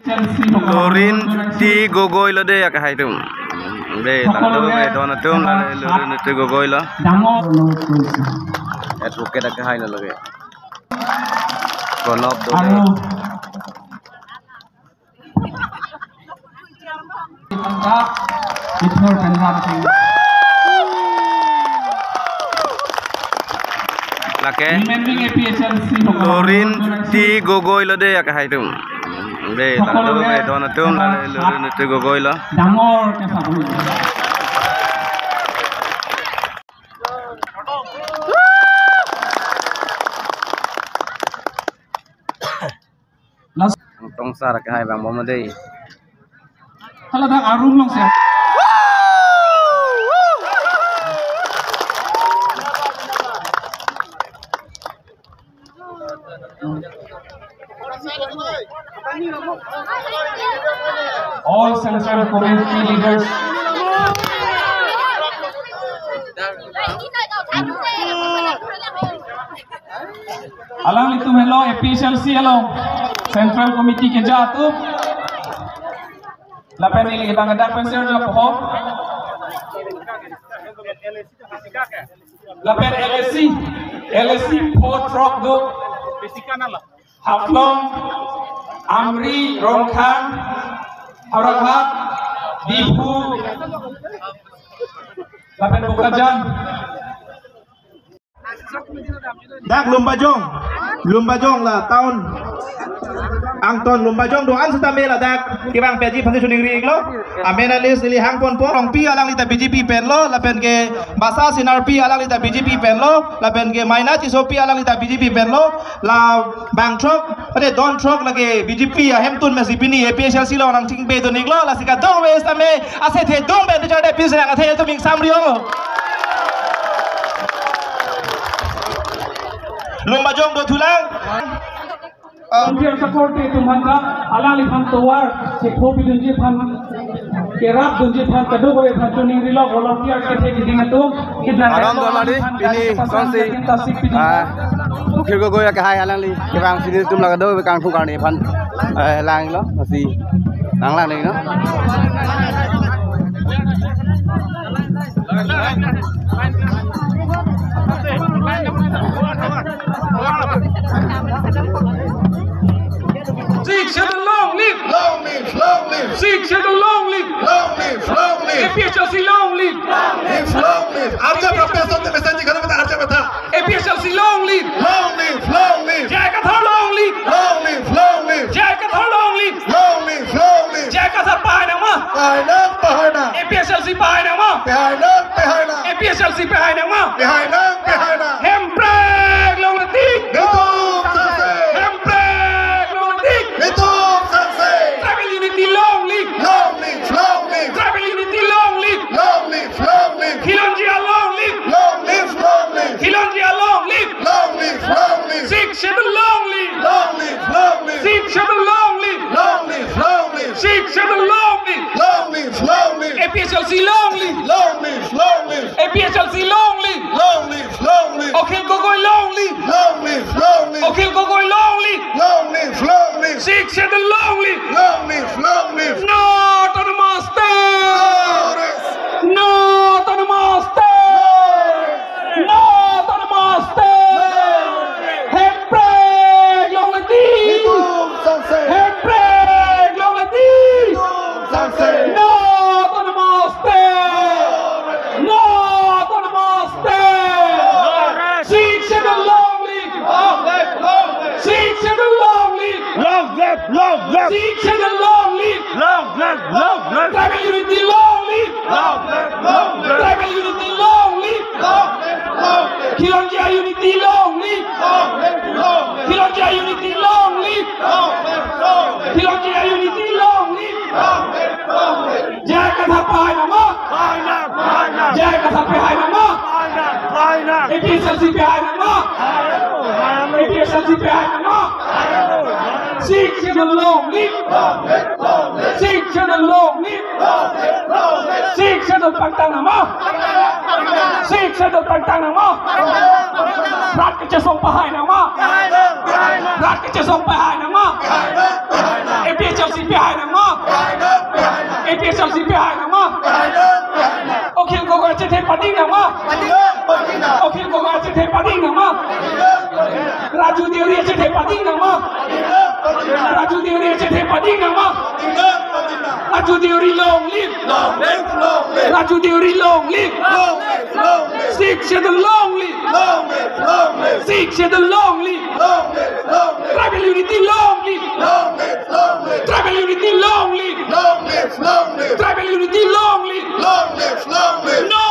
Lorin ti gogoi lo de ka hai tum de la do be don tum la lorin ti gogoi lo et buke da ka hai lo ge konop do lake Lorin ti gogoi lo de ka hai tum de la do be don tum la lorin ti gogoi lo tong sar ka hai bang bom dei hala dak arung long se all central community leaders alang itu hello FPCLC hello central committee ke jatuh lapan ini bang ada pensiun jo pohon lapan LSC port rock do Haflong Amri Rongkhan Harakat Dipu lapan Bukajan Dak Lumbajong lah tahun Angton Lumbajong doan setamela dak kibang PG pasti suning ring lo amena list li hang pon pon pi alang lita BJP pen lo lapen ke basa sinar pi alang lita BJP pen lo lapen ke maina ci sopi alang lita BJP pen lo la bang trok ade don trok lage BJP ya hemtun mesi pini APSLC lo nang ting be to niglo la sika dong we stame ase the dong be to jade pisra ka the to ming samrio Lumbajong do thulang Kemudian seperti itu maka alali pan tuar si kopi dunji pan kerap dunji pan kedua boleh pan tuning rilo volunteer kerja di sini tu kita aram dolari ini konsi ukir go ya ka hai alali kibang sini tum la do be kan fu kan pan lang lo masih lang ni no Seek shall the long live. Seek shall the long live. APSLC long live. Arja professor te message karo bata arja bata APSLC long live. Jai Katha long live. Jai Katha long live. Jai Katha pahai nama. APSLC pahai nama. APSLC pahai nama. Hempreg long letik. Tribal unity long live. Tribal unity long live. Khilonjia long live. Khilonjia long live. Sikh schedule long live. Sikh schedule long live. Sikh schedule long live. APSLC long live. APSLC long live. Akhil Gogoi long live. Akhil Gogoi long live. Sikh schedule long live. Not on the master. Not on the master. Not on the master. Hempreg long letik. Hempreg long letik. Not on the master. Not on the master. Sikh schedule long live. Sikh schedule long live. Sikh schedule long live. Tribal unity long live. Tribal unity long live. Khilonjia unity long live. Khilonjia unity long live. Khilonjia unity long live. Jai Katha pahai nama. Jai Katha pahai nama. APSLC pahai nama. APSLC pahai nama. Sikh schedule long live. Sikh schedule long live. Sikh schedule pantang nama. ซีกเสด็จต่างๆนะมั้งรัฐก็จะส่งไปให้นะมั้งรัฐก็จะส่งไปให้นะมั้งAPHLCไปให้นะมั้งAPHLCไปให้นะมั้งโอเคก็จะเทปดิ้งนะมั้งโอเคก็จะเทปดิ้งนะมั้งRaju Deoriจะเทปดิ้งนะมั้งRaju Deoriจะเทปดิ้งนะมั้งRaju Deori long live Raju Deori long live Sikh should long live Sikh should long live Tribal unity long live Tribal unity long live Tribal unity long live No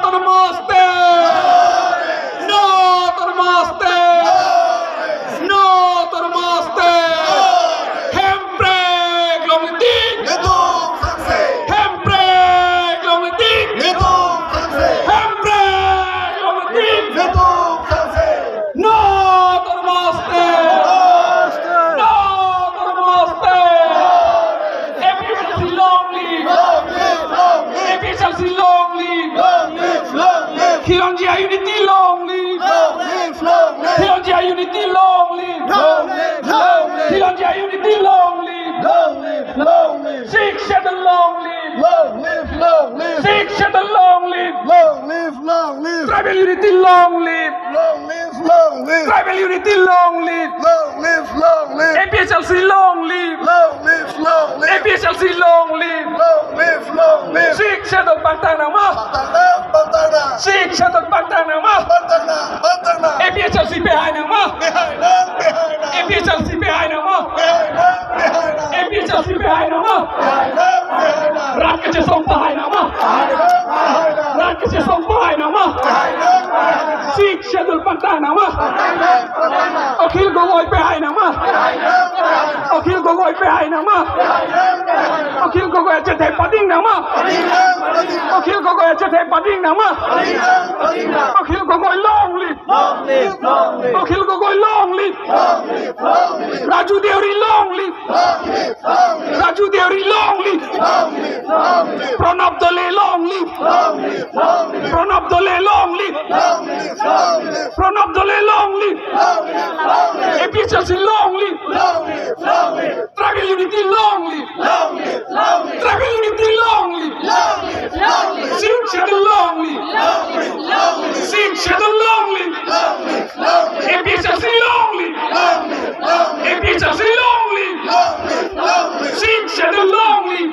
to the master No to the master No to the master Handbrake long live Handbrake long live Handbrake long live No to the master No to the master APHLC long live APHLC long live Khilonjia unity long live Khilonjia unity long live Khilonjia unity long live Sikh should long live Sikh should long live Tribal unity long live Tribal unity long live APHLC long live APHLC long live Sikh should bantang nama Sikh should bantang nama APHLC behind nama APHLC behind nama APHLC behind nama Rat keจะส่งไปนะมั้งรัฐก็จะส่งไปนะมั้งซีกเชดุลปันตานะมั้งเอาคิลโกโอยไปให้นะมั้งเอาคิลโกโอยไปให้นะมั้งเอาคิลโกโอยจะเทปดิ้งนะมั้งเอาคิลโกโอยจะเทปดิ้งนะมั้งเอาคิลโกโอยลองลิฟเอาคิลโกโอยลองลิฟRaju Deori long live Raju Deori long live Pranab Dole long live Pranab Dole long live Pranab Dole long live APHLC long live Tribal unity long live Tribal unity long live Sikh should long live Sikh should long live APHLC long live APHLC long live Sikh should long live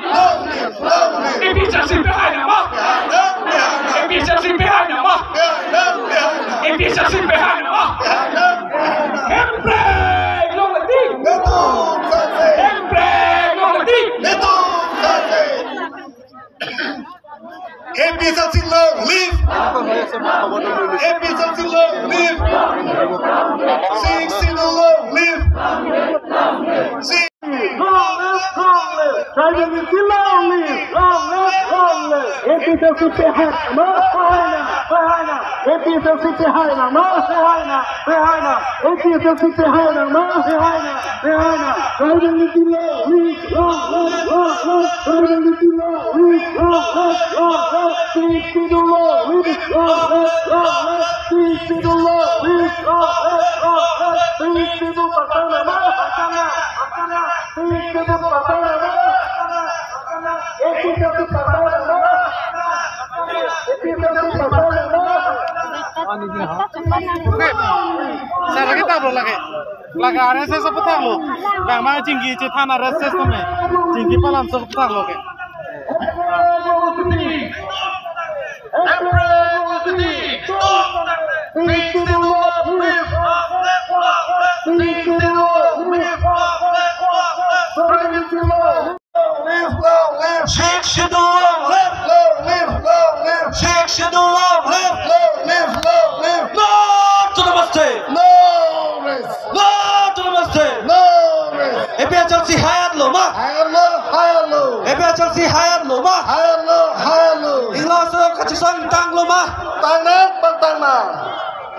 APHLC behind na ma APHLC behind na ma APHLC behind na ma Handbrake long the deep Handbrake long the deep APHLC long live APHLC long live Sikh should long live Sikh APHLC behind na APHLC behind na APHLC behind na unity long live unity long live Sikh should long live Sikh should long live Sikh should patana Sikh should patana APHLC patana Saya kita belum lagi. Lagi saya seputar lo. Bagaimana tinggi cetana reses kami. Tinggi palam seputar lo ke. Sikh should long live Sikh should long live Lord to the master Lord to the master APHLC hayat lo ma APHLC hayat lo ma Inglaw sa kachisang tang lo ma Tang na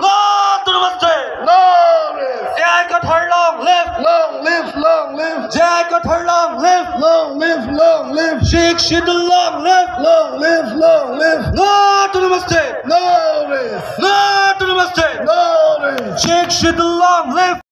Lord to the master Jai God her long live Jai God her long live Long live. Sheikh Shidul long live. Long live. No to namaste. No to namaste. No Sheikh Shidul long live.